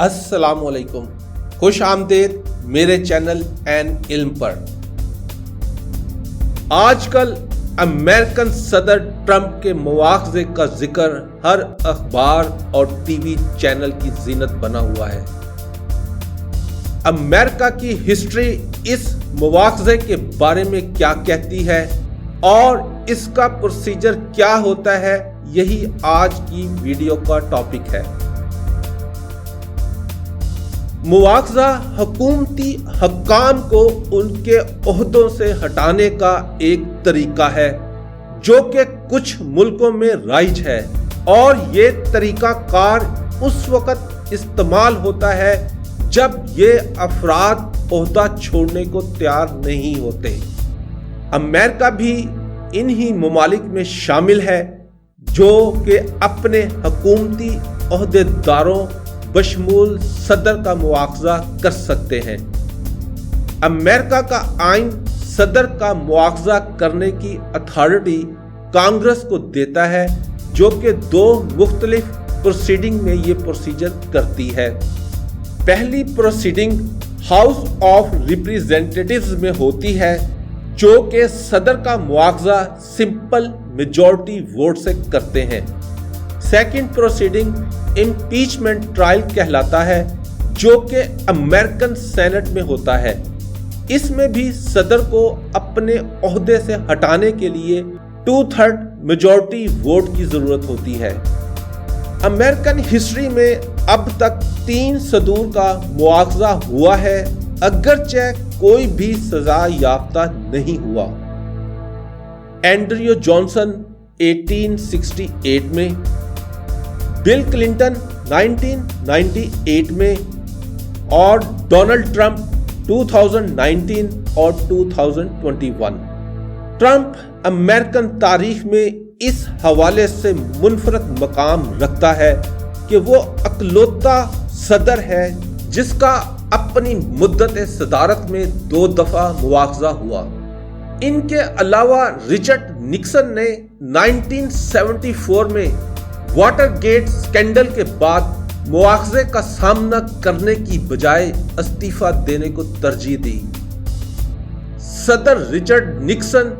अस्सलाम वालेकुम, खुश आमदीद मेरे चैनल एन इल्म पर। आजकल अमेरिकन सदर ट्रंप के मुआवजे का जिक्र हर अखबार और टीवी चैनल की जीनत बना हुआ है। अमेरिका की हिस्ट्री इस मुआवजे के बारे में क्या कहती है और इसका प्रोसीजर क्या होता है, यही आज की वीडियो का टॉपिक है। मुआवजा हुकूमती हकाम को उनके ओहदों से हटाने का एक तरीका है जो कि कुछ मुल्कों में राइज है, और ये तरीका कार उस वक्त इस्तेमाल होता है जब ये अफराद ओहदा छोड़ने को तैयार नहीं होते। अमेरिका भी इन्हीं ममालिक में शामिल है जो कि अपने हुकूमती ओहदेदारों बशमूल सदर का मुआवजा कर सकते हैं। अमेरिका का आइन सदर का मुआवजा करने की अथॉरिटी कांग्रेस को देता है, जो कि दो मुख्तलिफ प्रोसीडिंग में ये प्रोसीजर करती है। पहली प्रोसीडिंग हाउस ऑफ रिप्रेजेंटेटिव्स में होती है, जो कि सदर का मुआवजा सिंपल मेजॉरिटी वोट से करते हैं। सेकंड प्रोसीडिंग इम्पीचमेंट ट्रायल कहलाता है, जो कि अमेरिकन सेनेट में होता है। इसमें भी सदर को अपने ओहदे से हटाने के लिए 2/3 मेजॉरिटी वोट की जरूरत होती है। अमेरिकन हिस्ट्री में अब तक 3 सदूर का मुआवजा हुआ है, अगरचे कोई भी सजा याफ्ता नहीं हुआ। एंड्रयू जॉनसन 1868 में, बिल क्लिंटन 1998 में और डोनाल्ड ट्रंप 2019 और 2021। ट्रंप अमेरिकन तारीख में इस हवाले से मुनफरद मकाम रखता है कि वो अकलौता सदर है जिसका अपनी मुद्दत सदारत में 2 दफा मुआवजा हुआ। इनके अलावा रिचर्ड निक्सन ने 1974 में वाटरगेट स्कैंडल के बाद मुआवजे का सामना करने की बजाय इस्तीफा देने को तरजीह दी। सदर रिचर्ड निक्सन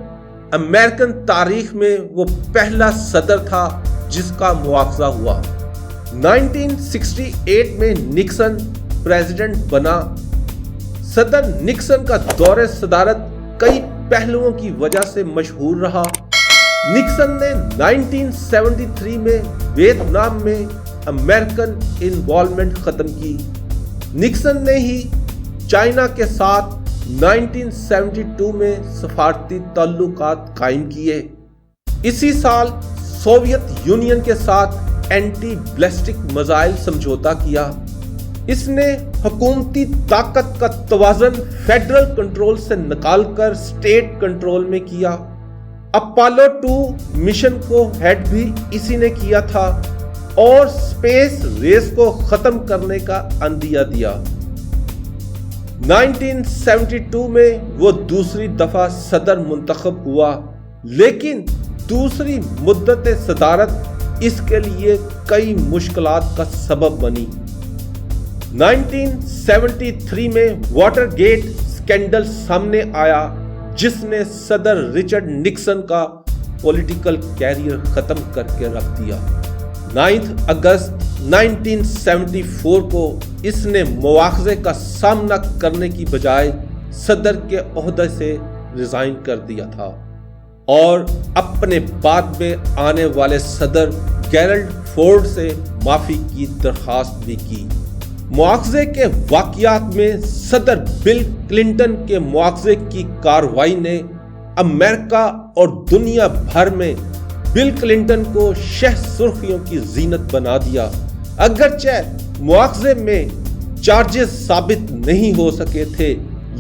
अमेरिकन तारीख में वो पहला सदर था जिसका मुआवजा हुआ। 1968 में निक्सन प्रेसिडेंट बना। सदर निक्सन का दौरे सदारत कई पहलुओं की वजह से मशहूर रहा। निक्सन ने 1973 में वियतनाम में अमेरिकन इन्वॉल्वमेंट खत्म की। निक्सन ने ही चाइना के साथ 1972 में सफारती ताल्लुकात कायम किए। इसी साल सोवियत यूनियन के साथ एंटी बैलिस्टिक मिसाइल समझौता किया। इसने हुकूमती ताकत का तवाज़ुन फेडरल कंट्रोल से निकालकर स्टेट कंट्रोल में किया। अपोलो 2 मिशन को हेड भी इसी ने किया था और स्पेस रेस को खत्म करने का अंदिया दिया। 1972 में वो दूसरी दफा सदर मुंतखब हुआ, लेकिन दूसरी मुद्दत सदारत इसके लिए कई मुश्किलात का सबब बनी। 1973 में वाटरगेट स्कैंडल सामने आया, जिसने सदर रिचर्ड निक्सन का पॉलिटिकल कैरियर खत्म करके रख दिया। 9 अगस्त 1974 को इसने मुआवजे का सामना करने की बजाय सदर के ओहदे से रिजाइन कर दिया था और अपने बाद में आने वाले सदर गेरल्ड फोर्ड से माफी की दरखास्त भी की। मुआवजे के वाकयात में सदर बिल क्लिंटन के मुआवजे की कार्रवाई ने अमेरिका और दुनिया भर में बिल क्लिंटन को शह सुर्खियों की जीनत बना दिया। अगरचे मुआवजे में चार्जेस साबित नहीं हो सके थे,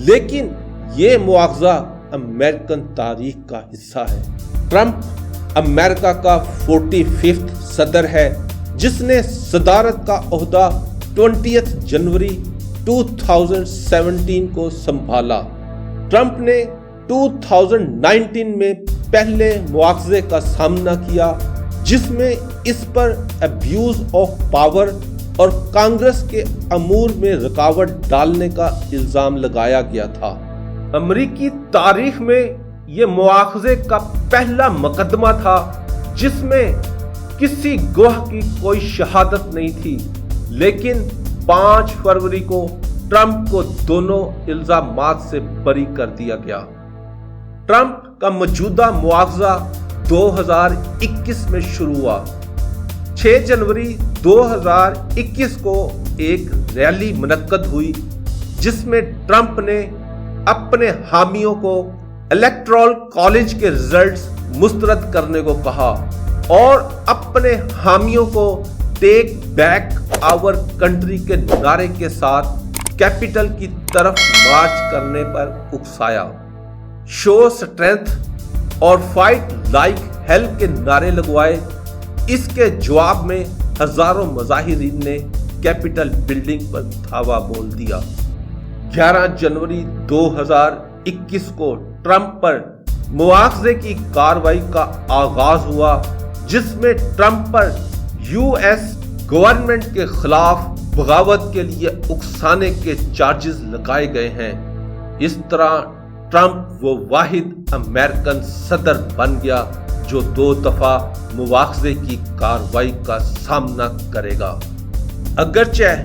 लेकिन ये मुआवजा अमेरिकन तारीख का हिस्सा है। ट्रंप अमेरिका का 45वां सदर है जिसने सदारत का ओहदा 20 जनवरी 2017 को संभाला। ट्रंप ने 2019 में पहले मुआवजे का सामना किया जिसमें इस पर अब्यूज ऑफ पावर اور کانگریس کے امور میں رکاوٹ ڈالنے کا الزام لگایا گیا تھا۔ امریکی تاریخ میں یہ مواخذے کا پہلا مقدمہ تھا جس میں کسی گواہ کی کوئی شہادت نہیں تھی، لیکن 5 فروری کو ٹرمپ کو دونوں الزامات سے بری کر دیا گیا۔ ٹرمپ کا موجودہ مواخذہ 2021 میں شروع ہوا۔ 6 جنوری 2021 کو ایک ریلی منعقد ہوئی جس میں ٹرمپ نے اپنے حامیوں کو الیکٹورل کالج کے رزلٹس مسترد کرنے کو کہا اور اپنے حامیوں کو ٹیک بیک آور کنٹری کے نعرے کے ساتھ کیپٹل کی طرف مارچ کرنے پر اکسایا۔ شو اسٹرینتھ اور فائٹ لائک ہیل کے نعرے لگوائے۔ اس کے جواب میں ہزاروں مظاہرین نے کیپٹل بلڈنگ پر دھاوا بول دیا۔ 11 جنوری 2021 کو ٹرمپ پر مواخذے کی کارروائی کا آغاز ہوا جس میں ٹرمپ پر US گورنمنٹ کے خلاف بغاوت کے لیے اکسانے کے چارجز لگائے گئے ہیں۔ اس طرح ٹرمپ وہ واحد امریکن صدر بن گیا جو 2 دفعہ مواخذے کی کارروائی کا سامنا کرے گا۔ اگرچہ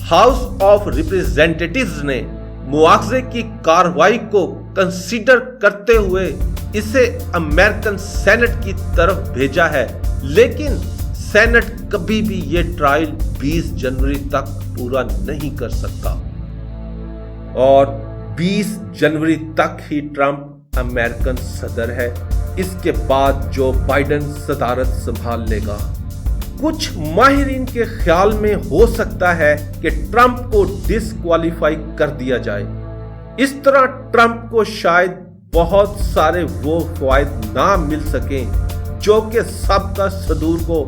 ہاؤس آف ریپریزنٹیٹیوز نے مواخذے کی کارروائی کو کنسیڈر کرتے ہوئے اسے امریکن سینٹ کی طرف بھیجا ہے، لیکن سینٹ کبھی بھی یہ ٹرائل 20 جنوری تک پورا نہیں کر سکتا اور 20 جنوری تک ہی ٹرمپ امریکن صدر ہے۔ اس کے بعد جو بائیڈن صدارت سنبھال لے گا۔ کچھ ماہرین کے خیال میں ہو سکتا ہے کہ ٹرمپ کو ڈسکوالیفائی کر دیا جائے۔ اس طرح ٹرمپ کو شاید بہت سارے وہ فوائد نہ مل سکیں جو کہ سابقہ صدور کو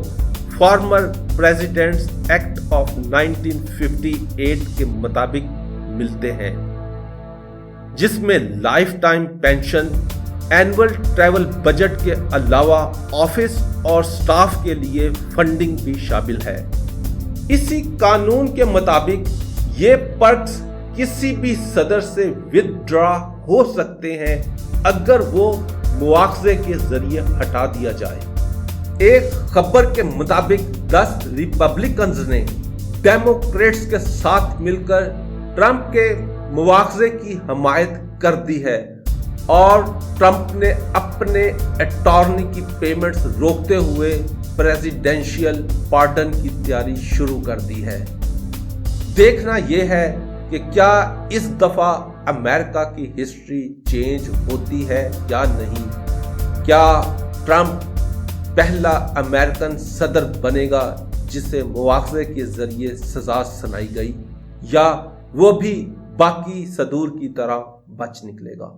فارمر پریزیڈنٹس ایکٹ آف 1958 کے مطابق ملتے ہیں، جس میں life time pension, annual travel budget کے علاوہ آفس اور سٹاف کے لیے فنڈنگ بھی شامل ہے۔ اسی قانون کے مطابق یہ پرکس کسی بھی صدر سے ود ڈرا ہو سکتے ہیں اگر وہ مواخذے کے ذریعے ہٹا دیا جائے۔ ایک خبر کے مطابق 10 ریپبلکنز نے ڈیموکریٹس کے ساتھ مل کر ٹرمپ کے مواخذے کی حمایت کر دی ہے اور ٹرمپ نے اپنے اٹارنی کی پیمنٹس روکتے ہوئے پریزیڈینشیل پارڈن کی تیاری شروع کر دی ہے۔ دیکھنا یہ ہے کہ کیا اس دفعہ امریکہ کی ہسٹری چینج ہوتی ہے یا نہیں۔ کیا ٹرمپ پہلا امریکن صدر بنے گا جسے مواخذے کے ذریعے سزا سنائی گئی، یا وہ بھی باقی صدور کی طرح بچ نکلے گا؟